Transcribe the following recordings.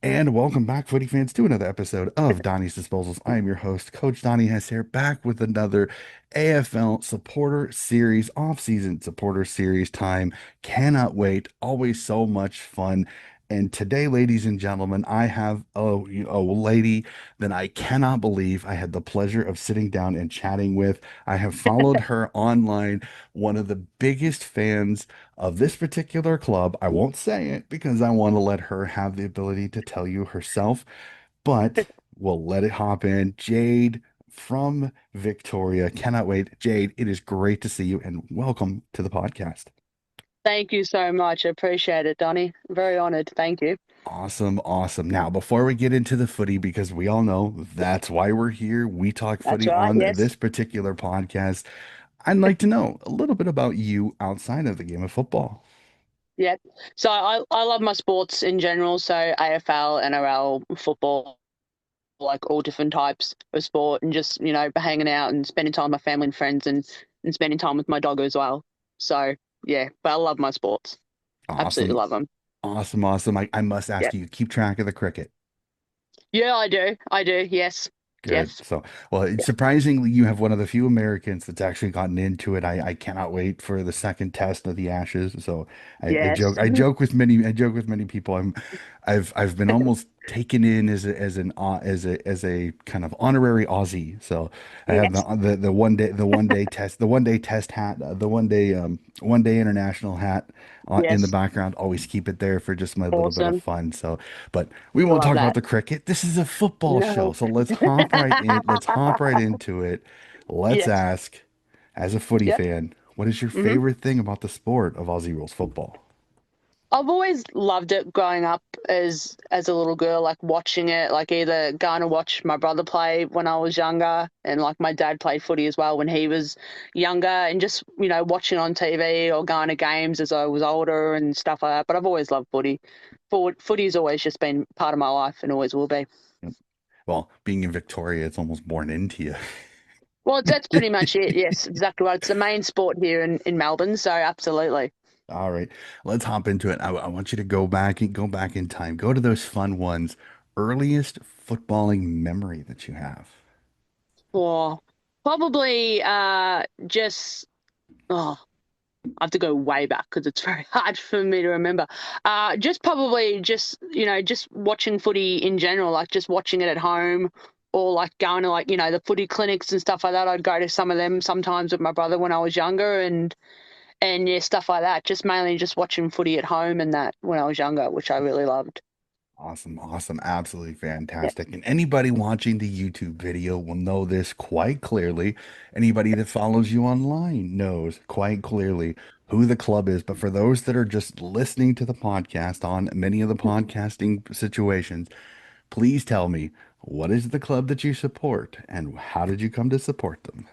And welcome back, footy fans, to another episode of Donnie's Disposals. I am your host, Coach Donnie Hess here, back with another AFL supporter series, off-season supporter series time. Cannot wait. Always so much fun. And today, ladies and gentlemen, I have a lady that I cannot believe I had the pleasure of sitting down and chatting with. I have followed her online, one of the biggest fans of this particular club. I won't say it because I want to let her have the ability to tell you herself, but we'll let it hop in. Jade from Victoria. Cannot wait. Jade, it is great to see you and welcome to the podcast. Thank you so much. I appreciate it, Donnie. Very honored. Thank you. Awesome, awesome. Now, before we get into the footy, because we all know that's why we're here, we talk That's footy right. on Yes. this particular podcast. I'd like to know a little bit about you outside of the game of football. Yep. So I love my sports in general. So AFL, NRL, football, like all different types of sport, and just hanging out and spending time with my family and friends, and spending time with my dog as well. So yeah, but I love my sports. Absolutely Awesome, love them. awesome, awesome. I must ask Yep. you, keep track of the cricket. Yeah, I do. I do. Yes. Good. Yes. So, well, Yeah. surprisingly, you have one of the few Americans that's actually gotten into it. I cannot wait for the second test of the Ashes. So, Yes. I joke with many people. I've been almost taken in as a kind of honorary Aussie. So, I have Yes. the one day test hat, one day international hat in the Yes. background. Always keep it there for just my little bit of Awesome. fun. So, but we I won't love talk about that. the cricket. This is a football show. No. So let's hop right in. Let's hop right into it. Let's Yes. ask, as a footy Yep. fan, what is your hmm favorite thing about the sport of Aussie rules football? I've always loved it growing up as a little girl, like watching it, like either going to watch my brother play when I was younger, and like my dad played footy as well when he was younger, and just watching on TV or going to games as I was older and stuff like that. But I've always loved footy. Footy's always just been part of my life and always will be. Yep. Well, being in Victoria, it's almost born into you. Well, that's pretty much it. Yes, exactly right. It's the main sport here in Melbourne, so absolutely. All right, let's hop into it. I want you to go back in time. Go to those fun ones. Earliest footballing memory that you have. Or probably just oh I have to go way back because it's very hard for me to remember. Just probably just just watching footy in general, like just watching it at home, or like going to like the footy clinics and stuff like that. I'd go to some of them sometimes with my brother when I was younger, and yeah, stuff like that. Just mainly just watching footy at home and that when I was younger, which I really loved. Awesome, awesome, absolutely Yeah. fantastic. And anybody watching the YouTube video will know this quite clearly. Anybody that follows you online knows quite clearly who the club is. But for those that are just listening to the podcast on many of the podcasting situations, please tell me, what is the club that you support and how did you come to support them?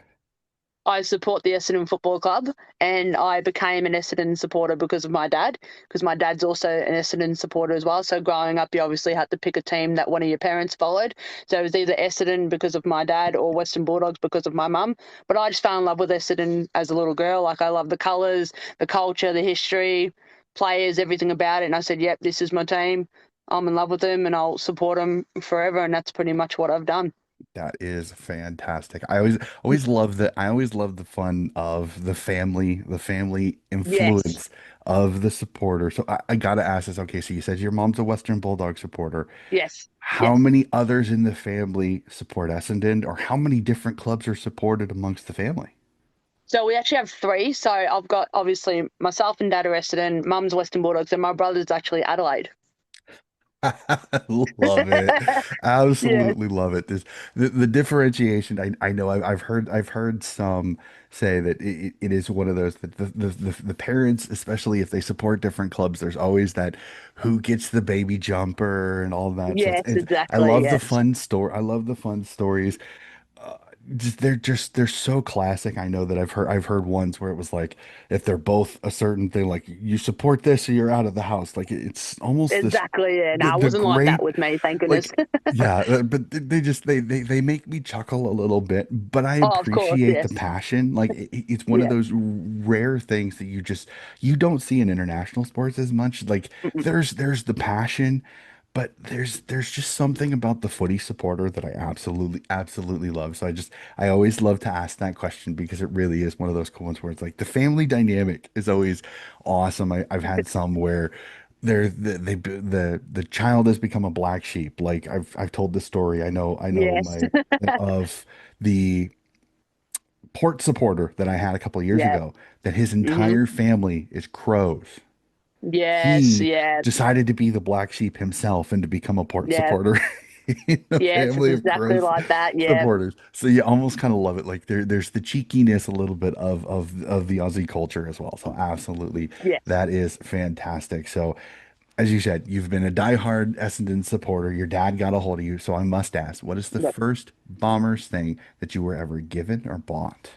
I support the Essendon Football Club, and I became an Essendon supporter because of my dad, because my dad's also an Essendon supporter as well. So growing up, you obviously had to pick a team that one of your parents followed. So it was either Essendon because of my dad or Western Bulldogs because of my mum. But I just fell in love with Essendon as a little girl. Like I love the colours, the culture, the history, players, everything about it. And I said, "Yep, this is my team. I'm in love with them, and I'll support them forever." And that's pretty much what I've done. That is fantastic. I always love the fun of the family Yes, influence of the supporter. So I gotta ask this. Okay, so you said your mom's a Western Bulldog supporter. yes, How yes. many others in the family support Essendon, or how many different clubs are supported amongst the family? So we actually have three. So I've got obviously myself and dad are Essendon, mum's Western Bulldogs, and my brother's actually Adelaide. Love it. Yeah. Absolutely love it. The differentiation. I know I've heard some say that it is one of those that the parents, especially if they support different clubs, there's always that who gets the baby jumper and all that. So Yes, I exactly. love the Yes. fun story. I love the fun stories. uh, they're so classic. I know that I've heard ones where it was like if they're both a certain thing, like you support this or you're out of the house. Like it's almost this Exactly. Yeah. No, it the wasn't like that great with me, thank goodness. like yeah, but they just they make me chuckle a little bit, but I Oh, of course. appreciate the Yes. passion. Like it's one of Yeah. those rare things that you don't see in international sports as much. Like Mm-mm. there's the passion, but there's just something about the footy supporter that I absolutely love. So I always love to ask that question because it really is one of those cool ones where it's like the family dynamic is always awesome. I've had some where the child has become a black sheep. Like I've told this story. I know Yes. my of the Port supporter that I had a couple of years Yeah. ago that his Hmm. entire family is crows. Yes. He Yeah. decided to be the black sheep himself and to become a Port Yeah. supporter in a Yes. It's family of exactly crows like that. Yeah. supporters. So you almost kind of love it. Like there's the cheekiness a little bit of the Aussie culture as well. So absolutely, Yes. that is fantastic. So as you said, you've been a diehard Essendon supporter. Your dad got a hold of you. So I must ask, what is the Yep. first Bombers thing that you were ever given or bought?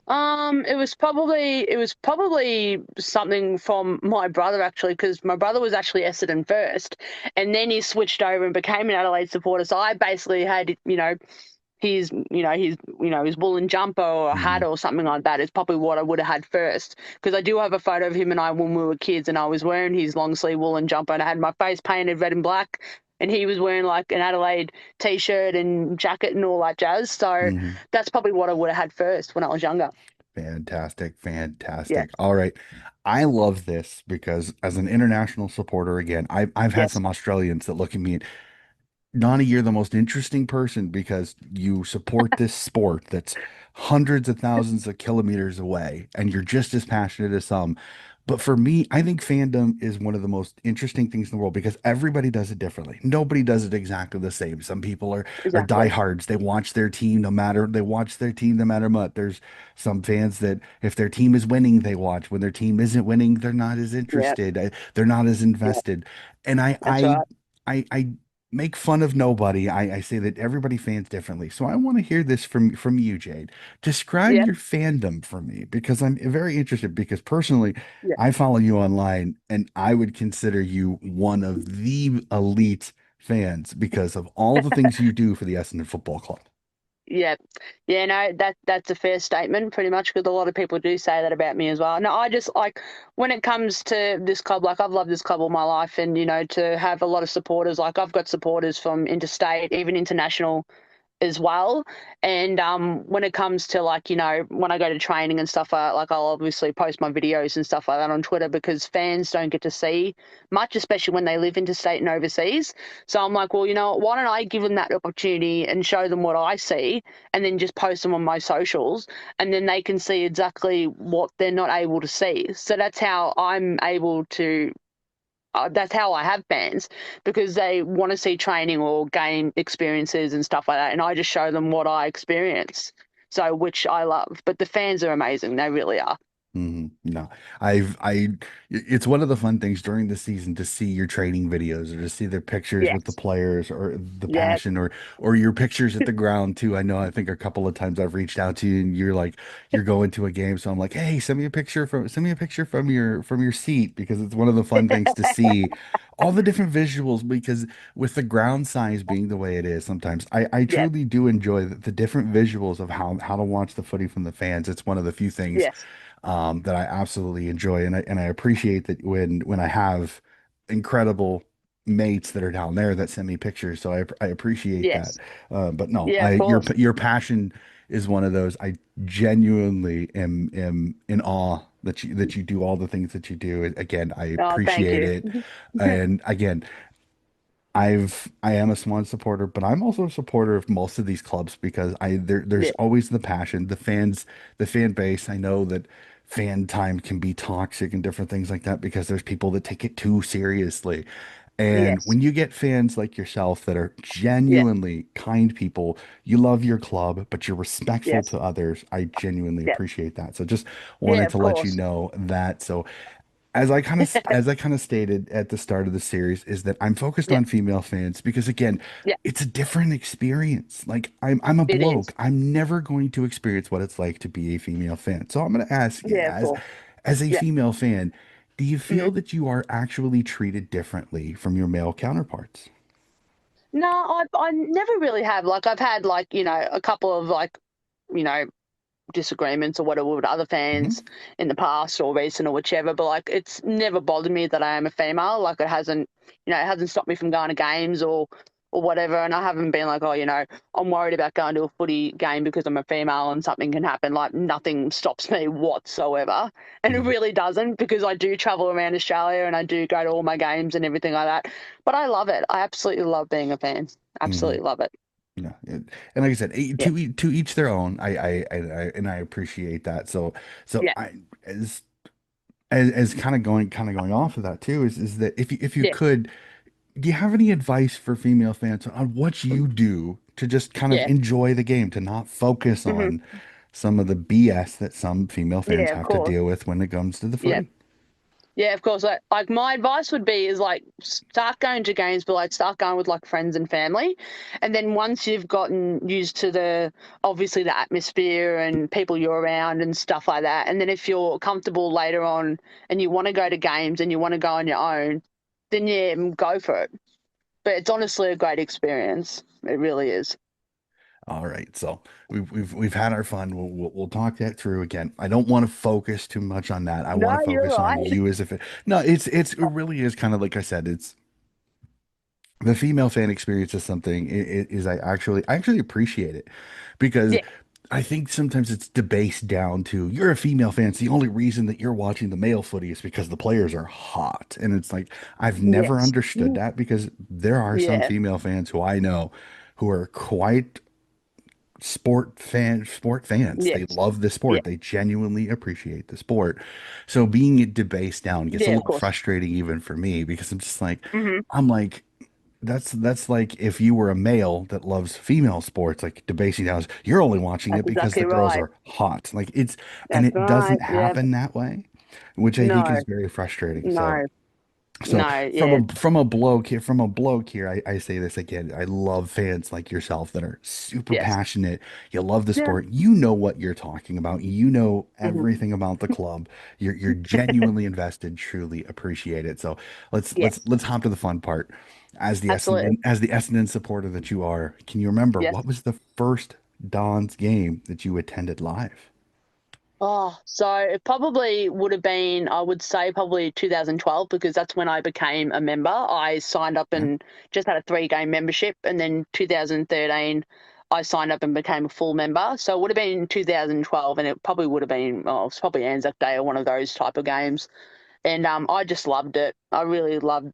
It was probably something from my brother actually, because my brother was actually Essendon first, and then he switched over and became an Adelaide supporter. So I basically had, his woolen jumper or a hat Hmm. or something like that is probably what I would have had first, because I do have a photo of him and I when we were kids, and I was wearing his long sleeve woolen jumper, and I had my face painted red and black, and he was wearing like an Adelaide t-shirt and jacket and all that jazz. So Hmm. that's probably what I would have had first when I was younger. Fantastic, Yeah. fantastic. All right. I love this because as an international supporter, again, I've had Yes. some Australians that look at me. Donnie, you're the most interesting person because you support this sport that's hundreds of thousands of kilometers away, and you're just as passionate as some. But for me, I think fandom is one of the most interesting things in the world because everybody does it differently. Nobody does it exactly the same. Some people are Exactly. diehards. They watch their team no matter what. There's some fans that if their team is winning, they watch. When their team isn't winning, they're not as Yeah. interested. They're not as Yeah. invested. And That's right. I make fun of nobody. I say that everybody fans differently. So I want to hear this from you, Jade. Describe Yeah. your fandom for me because I'm very interested because personally, Yeah. I follow you online and I would consider you one of the elite fans because of all the things you do for the Essendon Football Club. Yeah, yeah, no, that's a fair statement, pretty much, because a lot of people do say that about me as well. No, I just like when it comes to this club, like I've loved this club all my life, and to have a lot of supporters, like I've got supporters from interstate, even international, as well. And when it comes to like, when I go to training and stuff like I'll obviously post my videos and stuff like that on Twitter because fans don't get to see much, especially when they live interstate and overseas. So I'm like, well, why don't I give them that opportunity and show them what I see and then just post them on my socials, and then they can see exactly what they're not able to see. So that's how I'm able to that's how I have fans, because they want to see training or game experiences and stuff like that, and I just show them what I experience. So, which I love. But the fans are amazing; they really are. No, it's one of the fun things during the season to see your training videos or to see their pictures with the Yes, players or the yeah, passion or your pictures at the ground too. I think a couple of times I've reached out to you and you're going to a game. So I'm like, hey, send me a picture from your seat because it's one of the fun things to see all the different visuals because with the ground size being the way it is, sometimes I yes, truly do enjoy the different visuals of how to watch the footy from the fans. It's one of the few things yes, that I absolutely enjoy, and I appreciate that when I have incredible mates that are down there that send me pictures, so I appreciate that. yes, But no, yeah, I of course. your passion is one of those. I genuinely am in awe that you do all the things that you do. Again, I Oh, thank appreciate you. it, and again, I am a Swan supporter, but I'm also a supporter of most of these clubs because there's Yeah, always the passion, the fan base. I know that fan time can be toxic and different things like that because there's people that take it too seriously. And yes, when you get fans like yourself that are yeah, genuinely kind people, you love your club, but you're respectful yes, to others. I genuinely yeah, appreciate that. So just yeah, wanted to of let you course. know that. So as I kind of stated at the start of the series is that I'm focused Yeah, on female fans because again, yeah, it's a different experience. Like I'm a it is. bloke. I'm never going to experience what it's like to be a female fan. So I'm going to ask you Yeah, of course. as a Yeah. female fan, do you feel Mhm. that you are actually treated differently from your male counterparts? No, I never really have. Like I've had like a couple of like you know disagreements or whatever with other Hmm. fans in the past or recent or whichever, but like it's never bothered me that I am a female. Like it hasn't, it hasn't stopped me from going to games or whatever. And I haven't been like, oh, I'm worried about going to a footy game because I'm a female and something can happen. Like nothing stops me whatsoever. And it Hmm. really doesn't, because I do travel around Australia and I do go to all my games and everything like that. But I love it. I absolutely love being a fan. Hmm. Absolutely love it. Yeah, and like I said, Yeah. to each their own. And I appreciate that. So Yeah. I as kind of going off of that too is that if you Yeah. could, do you have any advice for female fans on what you do to just kind of Yeah. enjoy the game, to not focus Hmm. on some of the BS that some female fans Yeah, of have to course. deal with when it comes to the Yeah. footy? Yeah, of course. Like my advice would be is like start going to games, but like start going with like friends and family, and then once you've gotten used to the obviously the atmosphere and people you're around and stuff like that, and then if you're comfortable later on and you want to go to games and you want to go on your own, then yeah, go for it. But it's honestly a great experience. It really is. All right, so we've had our fun. We'll talk that through again. I don't want to focus too much on that. I No, want to you're focus on right. you as if it. No, it really is kind of like I said. It's the female fan experience is something. I actually appreciate it because Yeah. I think sometimes it's debased down to you're a female fan. It's the only reason that you're watching the male footy is because the players are hot, and it's like I've never Yes. understood that because there are some Yeah. female fans who I know who are quite sport fans. They Yes. love the Yeah. sport. They genuinely appreciate the sport. So being it debased down gets a Yeah. Of little course. frustrating even for me because Hmm. I'm like that's like if you were a male that loves female sports, like debasing down, you're only watching That's it because the exactly girls right. are hot. Like it's and That's it right. doesn't Yeah. happen that way, which I think No. is very frustrating. So No. so No. Yeah. from a bloke here, I say this again. I love fans like yourself that are super Yes. passionate. You love the Yeah. sport. You know what you're talking about. You know Hmm. everything about the club. You're genuinely invested. Truly appreciate it. So Yes. let's hop to the fun part. Absolutely. As the Essendon supporter that you are, can you remember Yes. what was the first Dons game that you attended live? Oh, so it probably would have been, I would say probably 2012, because that's when I became a member. I signed up Yeah. and just had a 3 game membership. And then 2013, I signed up and became a full member. So it would have been 2012, and it probably would have been, oh, it's probably Anzac Day or one of those type of games. And I just loved it. I really loved,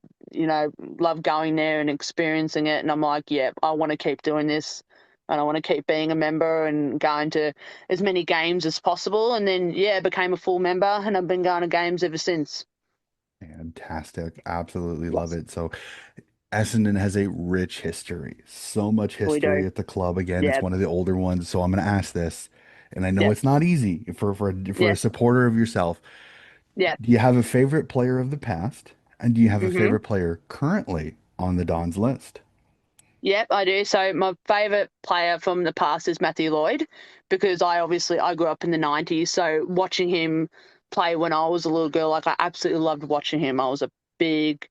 loved going there and experiencing it. And I'm like, yeah, I want to keep doing this, and I want to keep being a member and going to as many games as possible. And then yeah, became a full member, and I've been going to games ever since. Fantastic. Absolutely love Yes, it. So Essendon has a rich history, so much we do. history at the club. Again, it's Yeah, one of the older ones. So I'm going to ask this, and I know yeah, it's not easy for a yeah, supporter of yourself. yeah. Do you have a favorite player of the past? And do you have a Mhm. favorite player currently on the Dons list? Yep, I do. So my favourite player from the past is Matthew Lloyd, because I grew up in the '90s. So watching him play when I was a little girl, like I absolutely loved watching him. I was a big,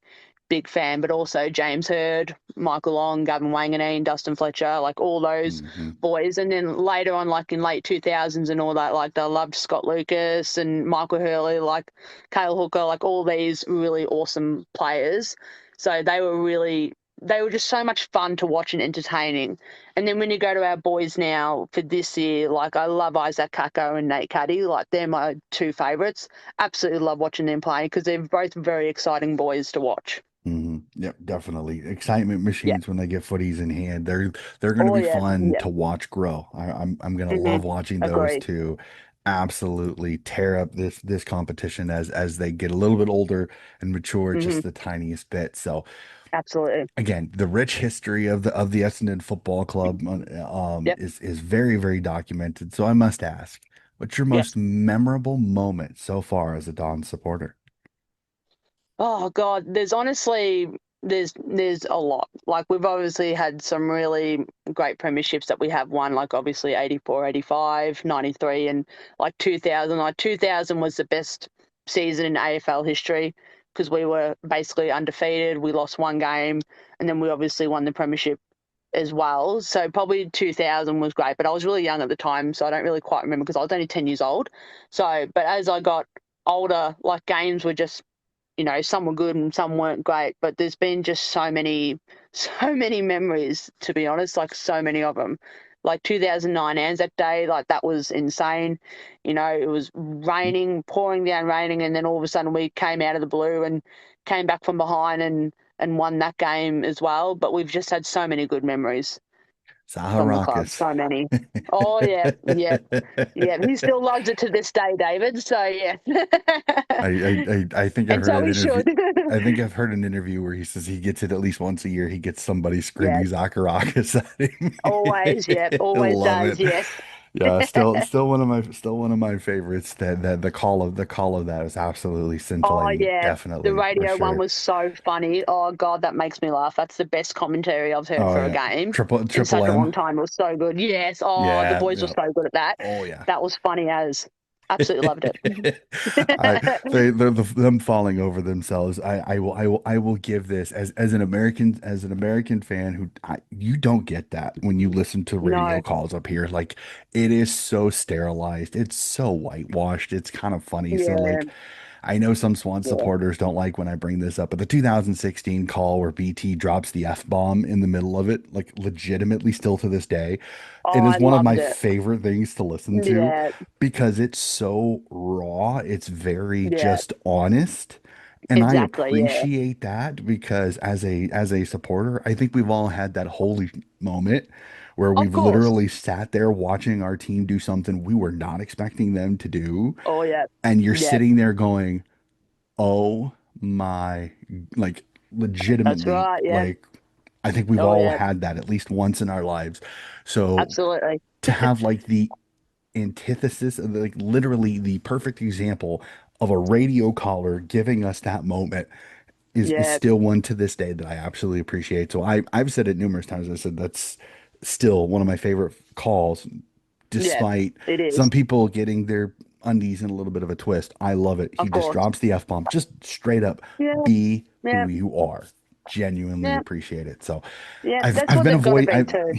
big fan. But also James Hird, Michael Long, Gavin Wanganeen, Dustin Fletcher, like all those Hmm. boys. And then later on, like in late 2000s and all that, like I loved Scott Lucas and Michael Hurley, like Cale Hooker, like all these really awesome players. So they were just so much fun to watch and entertaining. And then when you go to our boys now for this year, like I love Isaac Kako and Nate Caddy, like they're my two favourites. Absolutely love watching them play because they're both very exciting boys to watch. Hmm. Yep, definitely. Excitement Yeah. machines when they get footies in hand. They're going to Oh be yeah. fun Yeah. to watch grow. I'm going to Hmm. love watching those Agreed. two absolutely tear up this competition as they get a little bit older and mature Hmm. just the tiniest bit. So Absolutely. again, the rich history of the Essendon Football Club Yep. is very, very documented. So I must ask, what's your Yes. most memorable moment so far as a Don supporter? Oh God, there's honestly there's a lot. Like we've obviously had some really great premierships that we have won, like obviously 84, 85, 93, and like 2000. Like 2000 was the best season in AFL history because we were basically undefeated. We lost 1 game, and then we obviously won the premiership as well. So probably 2000 was great, but I was really young at the time, so I don't really quite remember because I was only 10 years old. So, but as I got older, like games were just, some were good and some weren't great, but there's been just so many, so many memories, to be honest, like so many of them. Like 2009 Anzac Day, like that was insane. It was raining, pouring down raining, and then all of a sudden we came out of the blue and came back from behind and won that game as well. But we've just had so many good memories from the club, Saharakis. so many. Oh yeah, yeah, yeah. He still loves it to this day, David. So yeah, I think I've and heard so an he interview. should. I think I've heard an interview where he says he gets it at least once a year. He gets somebody Yeah, screaming Zacharakis at always. Yeah, him. I always love does. it. Yes. Yeah, still one of my favorites. That the call of that is absolutely Oh scintillating. yeah, the Definitely for radio one sure. was so funny. Oh God, that makes me laugh. That's the best commentary I've heard Oh for a yeah, game in triple such a M. long time. It was so good. Yes. Oh, the Yeah, boys were yeah. so good at that. Oh yeah. That was funny as. Absolutely loved it. I them falling over themselves. I will give this as an American fan you don't get that when you listen to radio No. calls up here. Like it is so sterilized. It's so whitewashed. It's kind of funny. So Yeah. like I know some Swan Yeah. supporters don't like when I bring this up, but the 2016 call where BT drops the F-bomb in the middle of it, like legitimately still to this day, it Oh, is I one of my loved it. favorite things to listen to Yeah. because it's so raw. It's very Yeah. just honest. And I Exactly. Yeah. appreciate that because as a supporter, I think we've all had that holy moment where Of we've course. literally sat there watching our team do something we were not expecting them to do. Oh yeah. And you're Yeah. sitting there going, oh my, like That's legitimately, right. Yeah. like I think we've Oh all yeah. had that at least once in our lives. So Absolutely. to have like the antithesis of like literally the perfect example of a radio caller giving us that moment is Yeah. still one to this day that I absolutely appreciate. So I've said it numerous times. I said that's still one of my favorite calls, Yeah. despite It some is. people getting their undies in a little bit of a twist. I love it. He Of just course. drops the F-bomb, just straight up, Yeah. be Yeah. who you are. Genuinely Yeah. appreciate it. So Yeah. I've That's I've what been they've got to avoiding be too.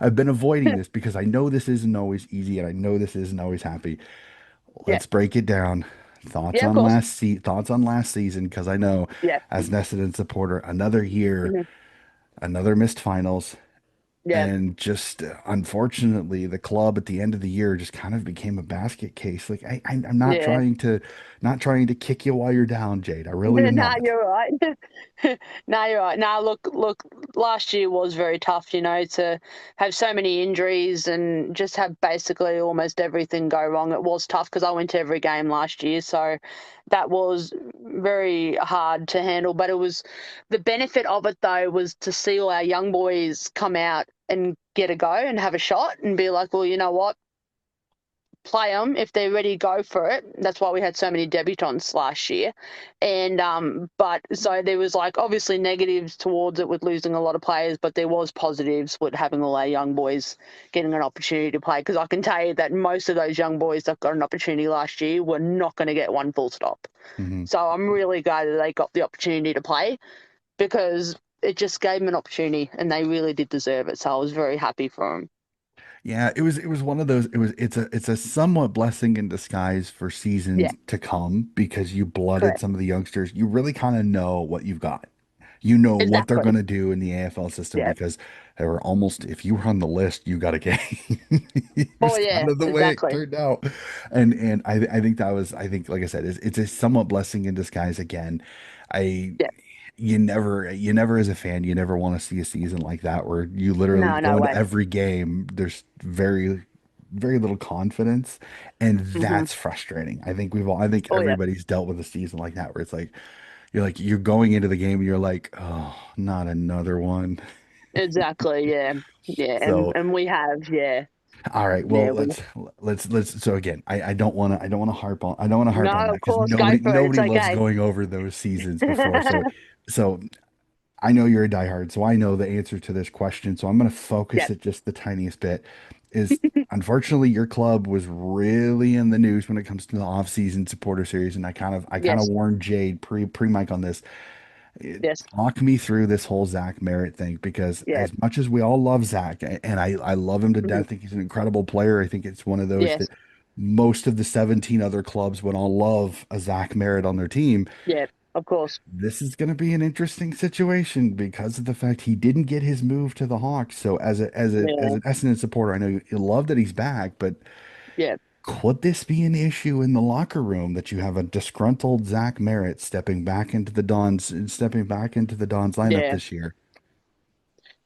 I've been avoiding this because I know this isn't always easy and I know this isn't always happy. Yeah. Let's break it down. Yeah. Of course. Thoughts on last season because I know Yeah. as an Essendon supporter, another year, Mhm. another missed finals, Yeah. and just unfortunately, the club at the end of the year just kind of became a basket case. Like I'm Yeah. not trying to kick you while you're down, Jade. I really am No, not. you're right. No, you're right. No, look, last year was very tough, to have so many injuries and just have basically almost everything go wrong. It was tough because I went to every game last year, so that was very hard to handle. But it was the benefit of it though was to see all our young boys come out and get a go and have a shot and be like, well, you know what? Play them if they're ready to go for it. That's why we had so many debutants last year. And but so there was like obviously negatives towards it with losing a lot of players, but there was positives with having all our young boys getting an opportunity to play. Because I can tell you that most of those young boys that got an opportunity last year were not going to get one full stop. Mhm. So I'm really glad that they got the opportunity to play because it just gave them an opportunity and they really did deserve it. So I was very happy for them. Yeah, it was one of those it's a somewhat blessing in disguise for Yeah, seasons to come because you blooded correct. some of the youngsters. You really kind of know what you've got. You know what they're Exactly. going to do in the AFL system Yeah. because they were almost if you were on the list, you got a game. It Oh was yeah, kind of the way it exactly. turned out. And I think that was I think like I said, it's a somewhat blessing in disguise again. I Yeah. you never as a fan you never want to see a season like that where you literally No, go no into way. every game there's very little confidence and Hmm. that's frustrating. I think Oh yeah, everybody's dealt with a season like that where it's like you're going into the game and you're like, oh, not another one. exactly. Yeah, yeah, and So and we have, yeah, all right, well yeah. We let's so again I don't want to harp on I don't want to harp on no, that of because course, go for it. It's nobody loves okay. going over those seasons before. So I know you're a diehard, so I know the answer to this question. So I'm going to Yeah. focus it just the tiniest bit. Is unfortunately your club was really in the news when it comes to the off-season supporter series, and I kind of Yes. warned Jade pre mic on this. Yes. Talk me through this whole Zach Merritt thing because Yeah. as much as we all love Zach, and I love him to death, Mhm. I think he's an incredible player. I think it's one of those Yes. that most of the 17 other clubs would all love a Zach Merritt on their team. Yeah. Of course. This is going to be an interesting situation because of the fact he didn't get his move to the Hawks. So as Yeah. an Essendon supporter, I know you love that he's back, but Yeah. could this be an issue in the locker room that you have a disgruntled Zach Merritt stepping back into the Dons lineup Yeah. this year?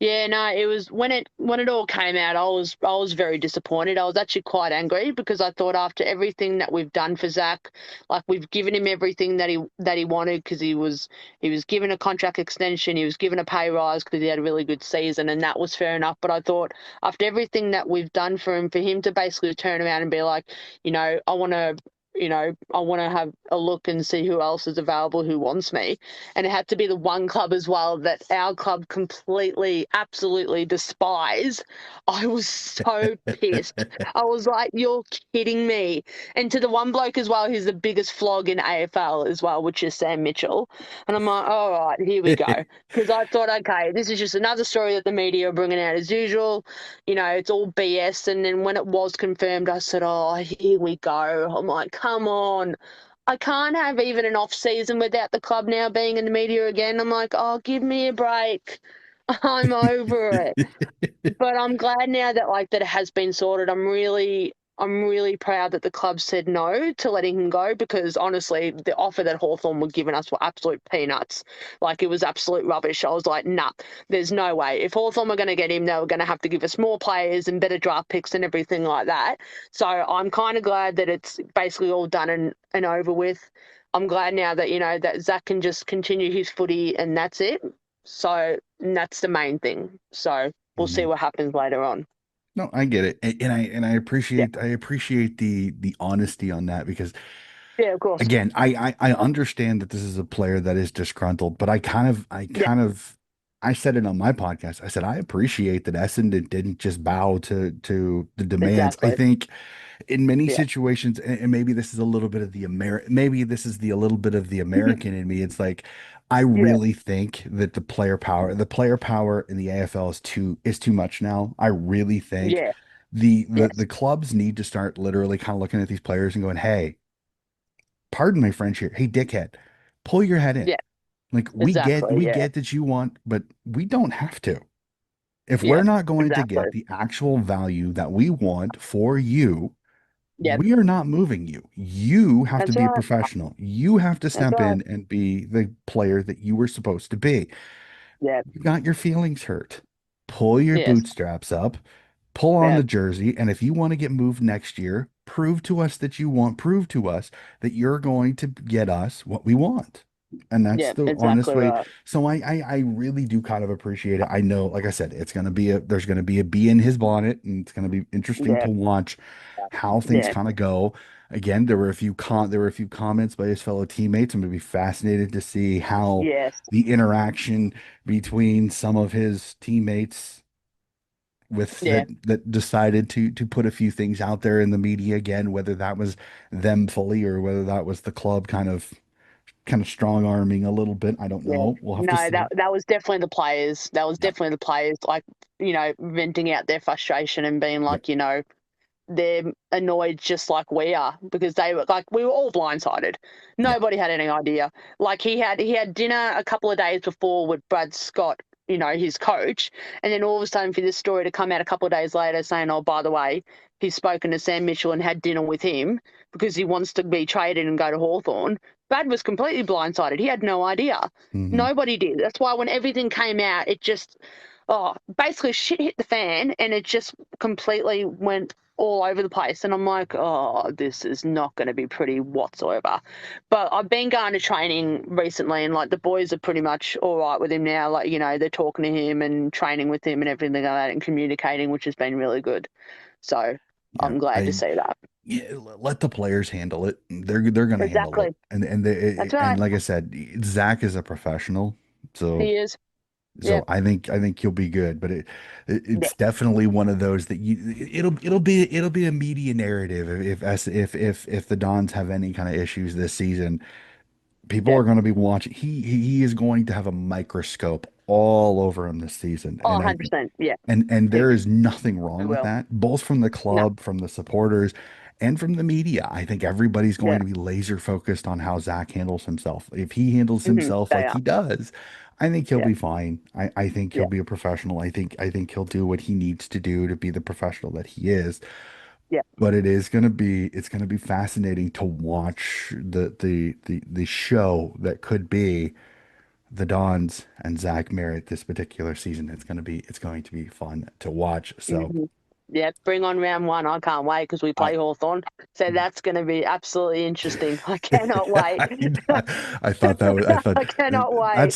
Yeah, no, it was when it all came out, I was very disappointed. I was actually quite angry because I thought after everything that we've done for Zach, like we've given him everything that he wanted because he was given a contract extension, he was given a pay rise because he had a really good season, and that was fair enough. But I thought after everything that we've done for him to basically turn around and be like, I want to have a look and see who else is available who wants me. And it had to be the one club as well that our club completely, absolutely despise. I was so pissed. I was like, you're kidding me. And to the one bloke as well, who's the biggest flog in AFL as well, which is Sam Mitchell. And I'm like, all right, here we go. Because I thought, okay, this is just another story that the media are bringing out as usual. It's all BS. And then when it was confirmed, I said, oh, here we go. I'm like, come on. I can't have even an off season without the club now being in the media again. I'm like, oh, give me a break. I'm over it. But I'm glad now that that it has been sorted. I'm really proud that the club said no to letting him go because honestly, the offer that Hawthorn were giving us were absolute peanuts. Like it was absolute rubbish. I was like, nah, there's no way. If Hawthorn were going to get him, they were going to have to give us more players and better draft picks and everything like that. So I'm kind of glad that it's basically all done and over with. I'm glad now that that Zach can just continue his footy and that's it. So that's the main thing. So we'll see Mhm. what happens later on. No, I get it. And I Yeah. appreciate the honesty on that because Yeah, of course. again, I understand that this is a player that is disgruntled, but Yeah, I said it on my podcast. I said I appreciate that Essendon didn't just bow to the demands. I exactly. think in many Yeah. situations, and maybe this is a little bit of maybe this is the a little bit of the American in me. It's like I Yeah. really think that the player power in the AFL is too much now. I really think Yeah. the Yes. clubs need to start literally kind of looking at these players and going, "Hey, pardon my French here. Hey, dickhead, pull your head in. Yeah. Like Exactly. we Yeah. get that you want, but we don't have to. If we're Yeah. not going to Exactly. get the actual value that we want for you, Yeah. we are not moving you. You have to That's be a right. professional. You have to That's step right. in and be the player that you were supposed to be. Yeah. You got your feelings hurt. Pull your Yes. bootstraps up, pull on Yeah. the jersey, and if you want to get moved next year, prove to us that you're going to get us what we want. And that's Yeah. the honest Exactly way. right. So I really do kind of appreciate it. I know, like I said, there's gonna be a bee in his bonnet, and it's gonna be interesting Yeah. to watch how things Yeah. kind of go. Again, there were a few comments by his fellow teammates. I'm gonna be fascinated to see how Yes. the interaction between some of his teammates with Yeah. that decided to put a few things out there in the media again, whether that was them fully or whether that was the club kind of strong arming a little bit. I don't Yeah. know. We'll have to No, that see. that was definitely the players. That was Yep. definitely the players, like, venting out their frustration and being Yep. like, they're annoyed just like we are because they were like we were all blindsided. Yeah. Nobody had any idea. Like he had dinner a couple of days before with Brad Scott, his coach, and then all of a sudden for this story to come out a couple of days later saying, "Oh, by the way, he's spoken to Sam Mitchell and had dinner with him because he wants to be traded and go to Hawthorn." Brad was completely blindsided. He had no idea. Hmm. Nobody did. That's why when everything came out, it just basically shit hit the fan and it just completely went all over the place. And I'm like, oh, this is not going to be pretty whatsoever. But I've been going to training recently and like the boys are pretty much all right with him now. Like, they're talking to him and training with him and everything like that and communicating, which has been really good. So Yeah. I'm glad to see that. Yeah, let the players handle it. They're going to handle it. Exactly. And That's right. like I said, Zach is a professional. So He is. Yeah. So I think you'll be good, but Yeah. it's definitely one of those that it'll be a media narrative if the Dons have any kind of issues this season. people Yeah. are going to be watching. He is going to have a microscope all over him this season, Oh, and I 100%. Yeah. and He, there is nothing he wrong with will. that, both from the No. club, from the supporters, and from the media. I think everybody's Yeah. going to be laser focused on how Zach handles himself. If he handles himself They like are. he does, I think he'll Yeah. be fine. I think he'll Yeah. be a professional. I think he'll do what he needs to do to be the professional that he is. Yeah. But it's gonna be fascinating to watch the show that could be the Dons and Zach Merritt this particular season. It's going to be fun to watch. So hmm Yeah. Bring on round one. I can't wait because we I play Hawthorn. So that's going to be absolutely interesting. I cannot wait. I, I thought that was I thought I cannot wait.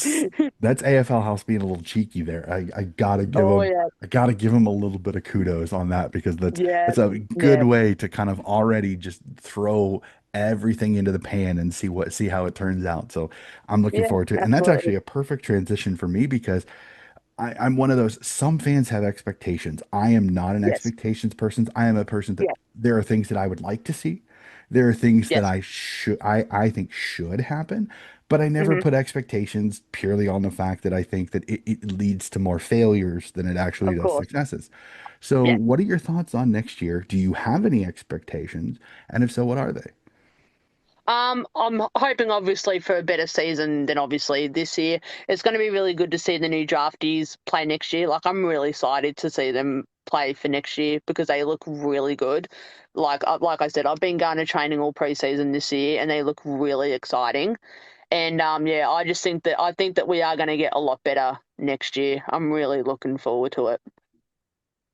that's AFL House being a little cheeky there. I gotta give Oh, him yeah. I gotta give him a little bit of kudos on that because that's Yeah. that's a good Yeah. way to kind of already just throw everything into the pan and see how it turns out. So I'm looking Yeah. forward to it. And that's Absolutely. actually a perfect transition for me because I'm one of those. Some fans have expectations. I am not an Yes. expectations person. I am a person that Yeah. there are things that I would like to see. There are things that Yes. I think should happen, but I never hmm put expectations purely on the fact that I think that it leads to more failures than it actually Of does course. successes. So, Yeah. what are your thoughts on next year? Do you have any expectations? And if so, what are they? I'm hoping obviously for a better season than obviously this year. It's going to be really good to see the new draftees play next year. Like I'm really excited to see them play for next year because they look really good. Like I said, I've been going to training all preseason this year, and they look really exciting. And yeah, I think that we are going to get a lot better next year. I'm really looking forward to it.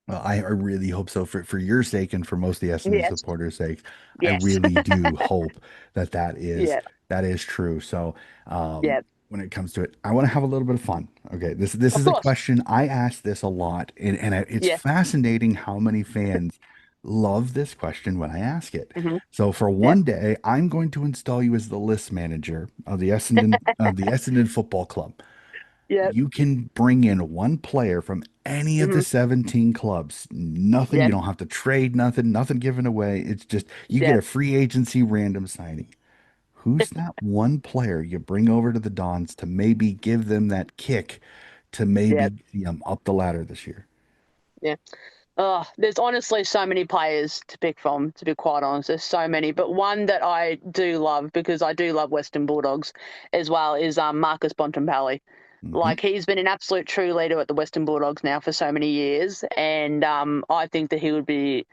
Well, I really hope so for your sake and for most of the Essendon Yes. supporters' sake. I Yes. really do hope that Yeah. that is true. So, Yeah. when it comes to it, I want to have a little bit of fun. Okay, this Of is a course. question I ask this a lot, and it's Yeah. fascinating how many fans love this question when I ask it. hmm So, for Yeah. one day, I'm going to install you as the list manager of the Essendon Football Club. Yeah. You can bring in one player from any of the hmm 17 clubs. Nothing, Yeah. you don't have to trade nothing, nothing given away. It's just you get Yeah. a free agency random signing. Who's that one player you bring over to the Dons to maybe give them that kick to Yeah. maybe see them up the ladder this year? Yeah. There's honestly so many players to pick from, to be quite honest. There's so many. But one that I do love, because I do love Western Bulldogs as well, is Marcus Bontempelli. Hmm. Like, he's been an absolute true leader at the Western Bulldogs now for so many years. And I think that he would be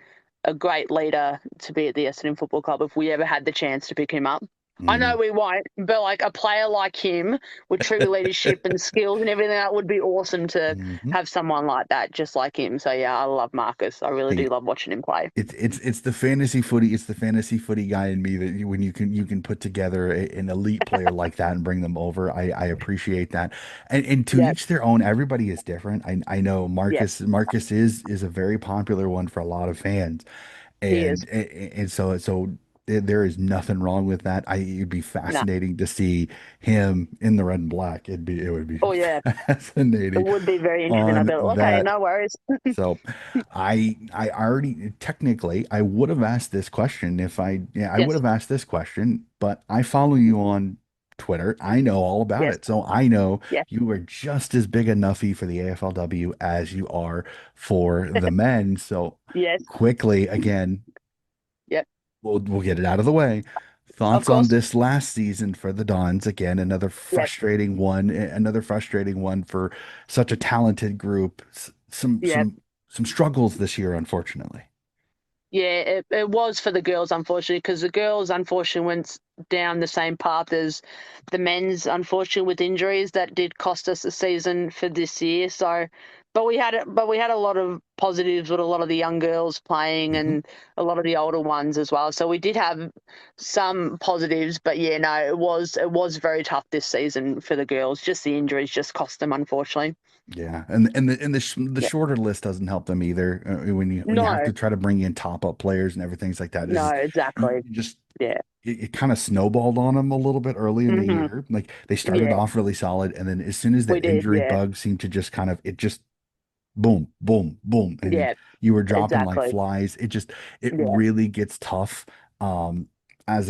a great leader to be at the Essendon Football Club if we ever had the chance to pick him up. I know Hmm. we won't, but like a player like him with true leadership and skills and everything, that would be awesome to Hmm. have someone like that, just like him. So yeah, I love Marcus. I really Hey, do love watching him play. it's the fantasy footy. It's the fantasy footy guy in me that when you can put together an elite player like that and bring them over. I appreciate that. And to Yeah, each their own. Everybody is different. I know yeah, Marcus is a very popular one for a lot of fans, he is. and so there is nothing wrong with that. It'd be No, fascinating to see him in the red and black. It would be oh yeah, it fascinating would be very interesting. I'd on be like, okay, that. no worries. So I already technically I would have asked this question if I yeah, I would Yes, have asked this question, but I follow you on Twitter. I know all about yes, it. So I know yes, you are just as big a nuffy for the AFLW as you are for the men. So yes, quickly again, yep, we'll get it out of the way. of Thoughts on course. this last season for the Dons? Again, Yep, another frustrating one for such a talented group. yep. Some struggles this year, unfortunately. Yeah, it was for the girls, unfortunately, because the girls, unfortunately, went down the same path as the men's, unfortunately, with injuries that did cost us a season for this year. So, but we had a lot of positives with a lot of the young girls playing Hmm. and a lot of the older ones as well. So we did have some positives, but yeah, no, it was very tough this season for the girls. Just the injuries just cost them, unfortunately. Yeah, and the Yeah. shorter list doesn't help them either. When you have No, to try to bring in top up players and everything like that, no, exactly. you just Yeah. it kind of snowballed on them a little bit early in the hmm year. Like they started Yeah, off really solid, and then as soon as we that did. injury Yeah. bug seemed to just kind of it just boom, boom, boom, and Yeah, you were dropping like exactly. flies. It Yeah, really gets tough.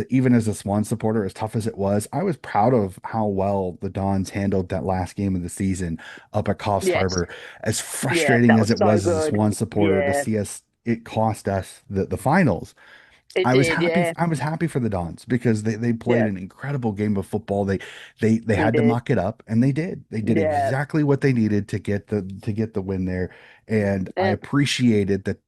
even as a Swan supporter, as tough as it was, I was proud of how well the Dons handled that last game of the season up at Coffs Yes. Harbour. As Yeah, frustrating that as was it so was as a good. Swan supporter to Yeah, see us, it cost us the finals. it did. Yeah, I was happy for the Dons because they played yeah, an incredible game of football. They they had to did. muck it up, and they did. They did Yeah, exactly what they needed to get the win there. And I yeah, appreciated that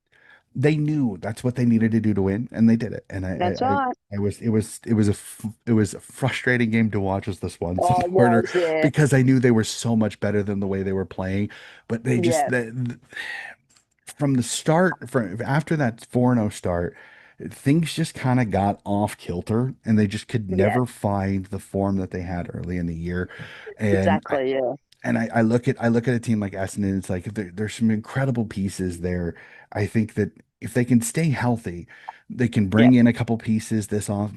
they knew that's what they needed to do to win, and they did it. And that's right. I was it was a frustrating game to watch as this one Oh, it supporter was. Yeah, because I knew they were so much better than the way they were playing, but they just yeah, from the start, from after that 4-0 start, things just kind of got off kilter, and they just could yeah, never find the form that they had early in the year. And exactly. Yeah, I look at a team like Essendon, it's like there's some incredible pieces there. I think that if they can stay healthy, they can yeah, bring in a couple pieces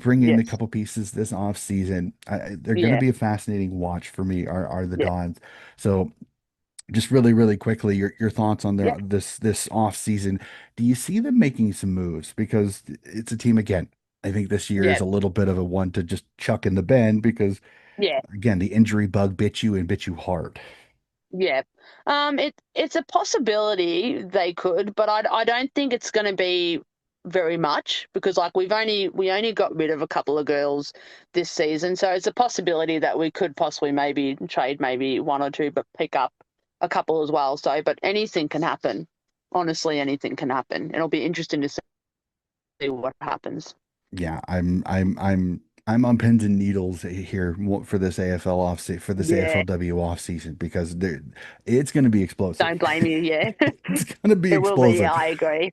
bring in a yes, couple pieces this off season. They're going to yeah, be a fascinating watch for me. Are the yeah, Dons? So just really quickly, your thoughts on yeah, this off season. Do you see them making some moves? Because it's a team again. I think this year is yeah, a little bit of a one to just chuck in the bin because yeah. again, the injury bug bit you and bit you hard. Yeah. It's a possibility they could, but I don't think it's going to be very much because like we only got rid of a couple of girls this season, so it's a possibility that we could possibly maybe trade maybe one or two, but pick up a couple as well. So, but anything can happen. Honestly, anything can happen. It'll be interesting to see what happens. Yeah, I'm on pins and needles here for this AFL for this Yeah, AFLW off season because it's going to be explosive. don't blame you. Yeah, It's going to be it will be. explosive. I agree.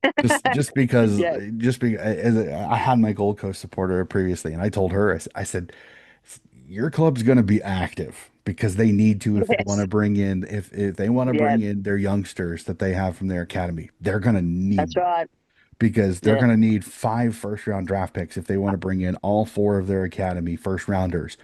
Yeah. Just because I had my Gold Coast supporter previously, and I told her I said your club's going to be active because they need to if they want Yes. to bring in if they want to Yeah. bring in their youngsters that they have from their academy. They're going to That's need right. because they're Yeah. going to need 5 first round draft picks if they want to bring in all 4 of their academy first rounders.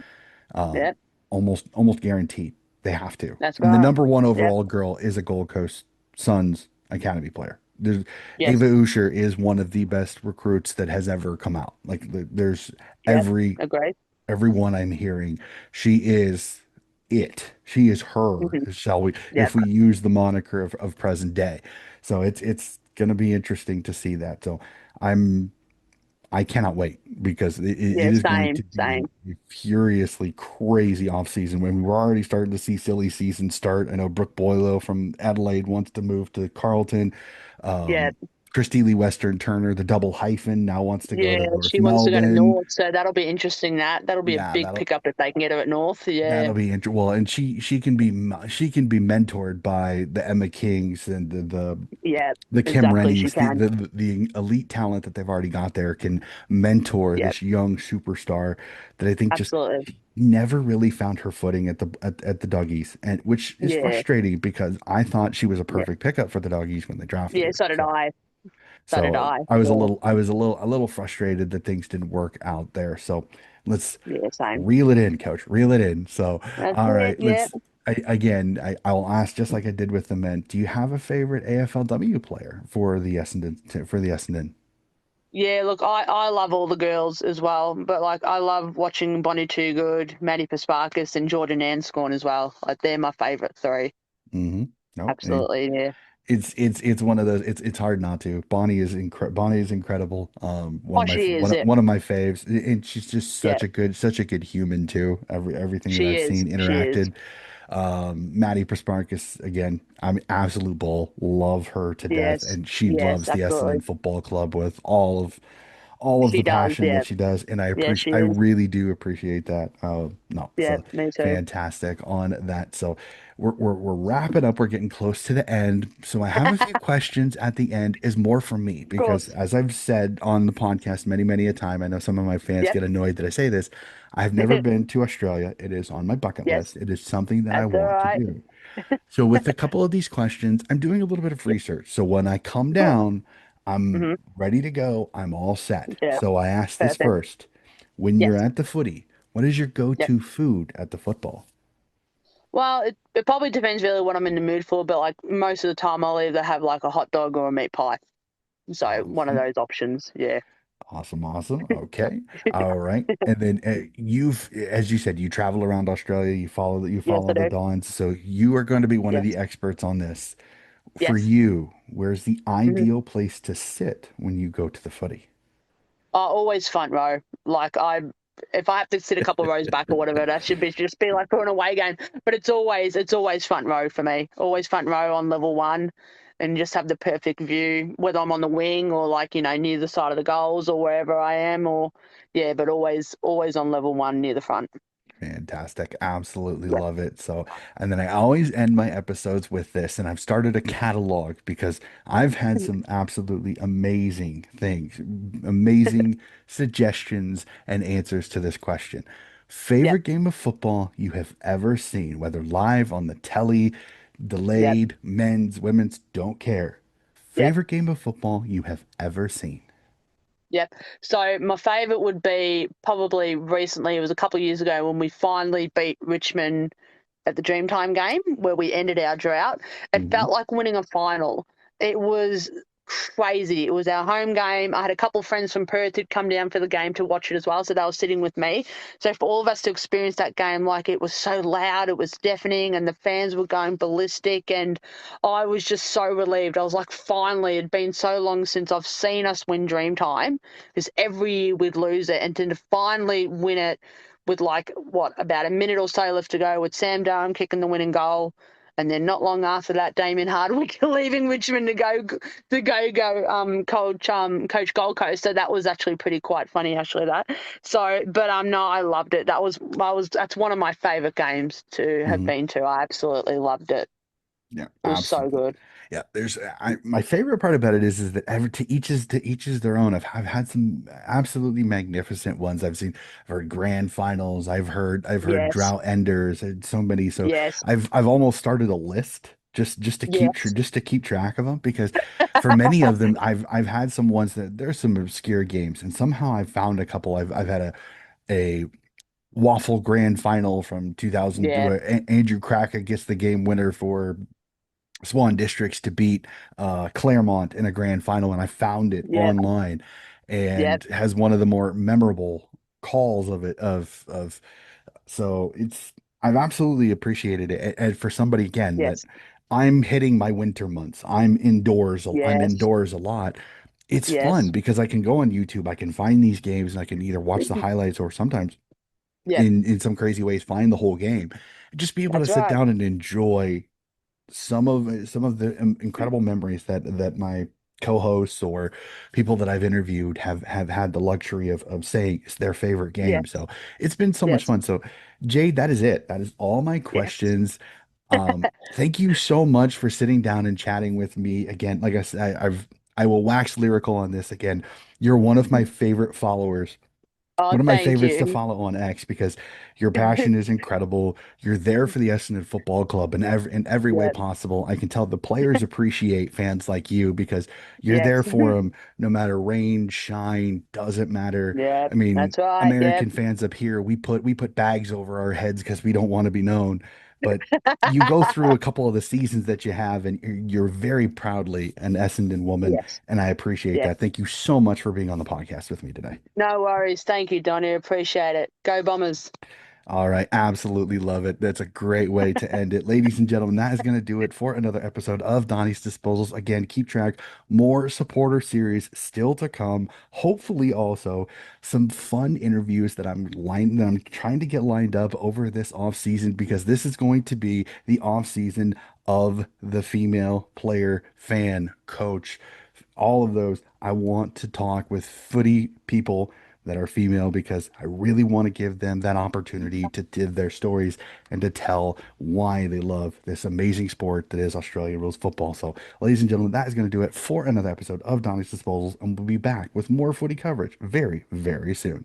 Um, Yeah. almost guaranteed they have to. That's And the right. number one Yep. overall girl is a Gold Coast Suns academy player. Ava Yes. Usher is one of the best recruits that has ever come out. Like there's Yep. every Agree. everyone I'm hearing, she is it. She is her, Hmm. shall we, Yep. if we use the moniker of present day. So it's gonna be interesting to see that. So I'm I cannot wait because it Yeah. is going Same. to be Same. a furiously crazy off season when we were already starting to see silly season start. I know Brooke Boylo from Adelaide wants to move to Carlton. Yeah. Um, Christy Lee Western Turner, the double hyphen, now wants to go Yeah. to North She wants to go to Melbourne. North, so that'll be interesting. That'll be a Yeah, big pickup if they can get her at North. Yeah. that'll be well, and she can be mentored by the Emma Kings and Yeah. the Kim Exactly. She Rennies, can. the elite talent that they've already got there can mentor Yeah. this young superstar that I think just Absolutely. never really found her footing at the Doggies, and which is Yeah. frustrating because I thought she was a Yeah. perfect pickup for the Doggies when they drafted Yeah. her. So did I. So did So I. Yeah. I was a little frustrated that things didn't work out there. So let's Yeah. Same. reel it in, coach. Reel it in. So, That's all it. right, Yeah. I'll ask just like I did with the men. Do you have a favorite AFLW player for the Essendon? Yeah, look, I love all the girls as well, but like I love watching Bonnie Too Good, Maddie Pasparkas, and Jordan Anscorn as well. Like they're my favourite three. Mm-hmm. No, Absolutely, yeah, it's one of those. It's hard not to. Bonnie is incredible. oh, she is, yeah, One of my faves, and she's just yeah, such a good human too. Everything that I've seen she is, interacted. Maddie Prasparkas again. I'm absolute bull. Love her to death, yes, and she yes, loves the absolutely, Essendon Football Club with all of she the does, passion yeah, that she does, and yeah, she I is, really do appreciate that. No, yeah, so me too. fantastic on that. So we're wrapping up. We're getting close to the end. So I have a few questions at the end. Is more from me Of because course, as I've said on the podcast many a time, I know some of my fans yep, get annoyed that I say this. I've never been to Australia. It is on my bucket yes, list. It is something that I that's all want to right. do. So with a couple of these questions, I'm doing a little bit of Yep, research. So when I come cool. down, I'm Mm-hmm. ready to go. I'm all set. Yeah, So I asked this perfect. first. When you're Yes, at the footy, what is your yep. go-to food at the football? Well, it probably depends really what I'm in the mood for, but like most of the time I'll either have like a hot dog or a meat pie. So one of Awesome. those options, yeah. Awesome, awesome. Okay. All right. And then as you said, you travel around Australia, you Yes, follow I the do. Dons. So you are going to be one of the Yes, experts on this. For yes. you, where's the Mhm. ideal place to sit when you go to the footy? Always front row. Like if I have to sit a couple of rows back or whatever, that should be just be like for an away game. But it's always front row for me. Always front row on level one, and just have the perfect view, whether I'm on the wing or like near the side of the goals or wherever I am, or yeah, but always on level one near the front. Fantastic. Absolutely Yep. love it. So, and then I always end my episodes with this, and I've started a catalog because I've had some absolutely amazing things, amazing suggestions and answers to this question. Yep. Favorite game of football you have ever seen, whether live on the telly, Yep. delayed, men's, women's, don't care. Yep. Favorite game of football you have ever seen. Yep. So my favourite would be probably recently. It was a couple of years ago when we finally beat Richmond at the Dreamtime game where we ended our drought. It Hmm. felt like winning a final. It was crazy. It was our home game. I had a couple of friends from Perth who'd come down for the game to watch it as well, so they were sitting with me. So for all of us to experience that game, like it was so loud, it was deafening, and the fans were going ballistic, and I was just so relieved. I was like, finally, it'd been so long since I've seen us win Dreamtime, because every year we'd lose it, and to finally win it with like what about a minute or so left to go with Sam Durham kicking the winning goal, and then not long after that, Damien Hardwick leaving Richmond to go coach Gold Coast. So that was actually pretty quite funny actually that. So, but no, I loved it. That's one of my favourite games to have been to. I absolutely loved it. Yeah, It was so absolutely. good. Yeah, my favorite part about it is that every to each is their own. I've had some absolutely magnificent ones. I've heard grand finals. I've heard Yes, drought enders and so many. So yes, I've almost started a list yes, just to keep track of them because for many of them I've had some ones that there's some obscure games and somehow I've found a couple. I've had a waffle grand final from 2002. yeah, Andrew Crackett gets the game winner for Swan Districts to beat Claremont in a grand final, and I found it yeah, online, yeah, and has one of the more memorable calls of it of so it's I've absolutely appreciated it. And for somebody again that yes, I'm hitting my winter months, I'm yes, indoors a lot. It's fun yes, because I can go on YouTube, I can find these games, and I can either watch the highlights or sometimes yeah. in some crazy ways find the whole game. Just be able to That's sit right. down and enjoy some of the incredible memories that my co-hosts or people that I've interviewed have had the luxury of saying it's their favorite game. Yes, So it's been so much yes, fun. So Jade, that is it. That is all my yes. questions. Thank you so much for sitting down and chatting with me again. Like I said, I will wax lyrical on this again. You're one of my favorite followers, Oh, one of my thank favorites to you. follow on X because your passion is incredible. You're there for the Essendon Football Club in every way Yep, possible. I can tell the players appreciate fans like you because you're yes, there for them no matter rain, shine, doesn't matter. yep. I mean, That's right. Yep, American fans up here, we put bags over our heads because we don't want to be known. But you go through a couple of the seasons that you have, and you're very proudly an Essendon woman, yes, and I appreciate yes. that. Thank you so much for being on the podcast with me today. No worries. Thank you, Donny. Appreciate it. Go Bombers. All right, absolutely love it. That's a great way to end it. Ladies and gentlemen, that is going to do it for another episode of Donnie's Disposals. Again, keep track, more supporter series still to come. Hopefully, also some fun interviews that I'm trying to get lined up over this off season because this is going to be the off season of the female player, fan, coach, all of those. I want to talk with footy people that are female because I really want to give them that opportunity to give their stories and to tell why they love this amazing sport that is Australian rules football. So, ladies and gentlemen, that is going to do it for another episode of Donnie's Disposals, and we'll be back with more footy coverage very, very soon.